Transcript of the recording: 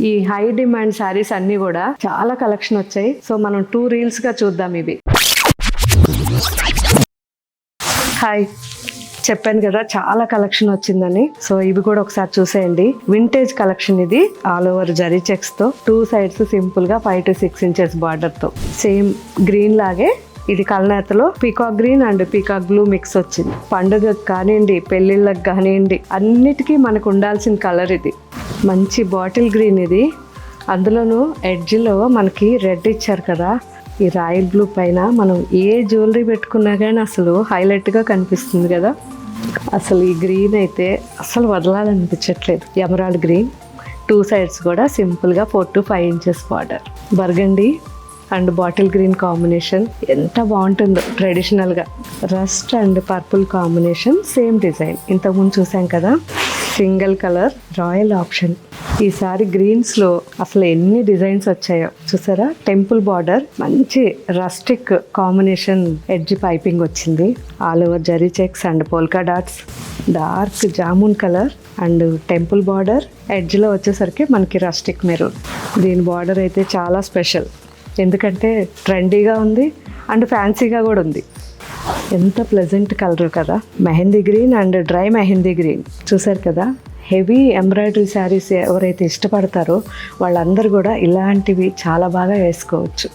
ఈ high demand saris అన్ని కూడా చాలా కలెక్షన్ వచ్చాయి. సో మనం 2 రీల్స్ గా చూద్దాం. ఇవి హాయ్, చెప్పాను కదా చాలా కలెక్షన్ వచ్చిందని. సో ఇవి కూడా ఒకసారి చూసేయండి. వింటేజ్ కలెక్షన్ ఇది. ఆల్ ఓవర్ జరీ చెక్స్ తో 2 సైడ్స్ సింపుల్ గా 5 to 6 ఇంచెస్ బార్డర్ తో సేమ్ గ్రీన్ లాగే ఇది కల్నేతలో peacock green and peacock blue mix వచ్చింది. పండుగకు కానివ్వండి, పెళ్ళిళ్ళకి కానివ్వండి, అన్నిటికీ మనకు ఉండాల్సిన కలర్ ఇది. మంచి బాటిల్ గ్రీన్ ఇది. అందులోనూ ఎడ్జ్లో మనకి రెడ్ ఇచ్చారు కదా. ఈ రాయల్ బ్లూ పైన మనం ఏ జ్యువెలరీ పెట్టుకున్నా కానీ అసలు హైలైట్గా కనిపిస్తుంది కదా. అసలు ఈ గ్రీన్ అయితే అసలు వదలాలనిపించట్లేదు. ఎమరాల్డ్ గ్రీన్ 2 సైడ్స్ కూడా సింపుల్గా 4 to 5 inches border. Burgundy and bottle green combination ఎంత బాగుంటుందో ట్రెడిషనల్గా. Rust and purple combination same design ఇంతకుముందు చూసాం కదా. Single colour royal option. ఈసారి గ్రీన్స్లో అసలు ఎన్ని డిజైన్స్ వచ్చాయో చూసారా. టెంపుల్ బార్డర్, మంచి రస్టిక్ కాంబినేషన్ ఎడ్జ్ పైపింగ్ వచ్చింది. All over zari checks and polka dots. Dark jamun colour and temple border. ఎడ్జ్లో వచ్చేసరికి మనకి రస్టిక్ మెరూన్. దీని బార్డర్ అయితే చాలా స్పెషల్, ఎందుకంటే ట్రెండీగా ఉంది అండ్ ఫ్యాన్సీగా కూడా ఉంది. ఎంత ప్లెజెంట్ కలర్ కదా. Mehndi green and dry mehndi green చూసారు కదా. హెవీ ఎంబ్రాయిడరీ శారీస్ ఎవరైతే ఇష్టపడతారో వాళ్ళందరూ కూడా ఇలాంటివి చాలా బాగా వేసుకోవచ్చు.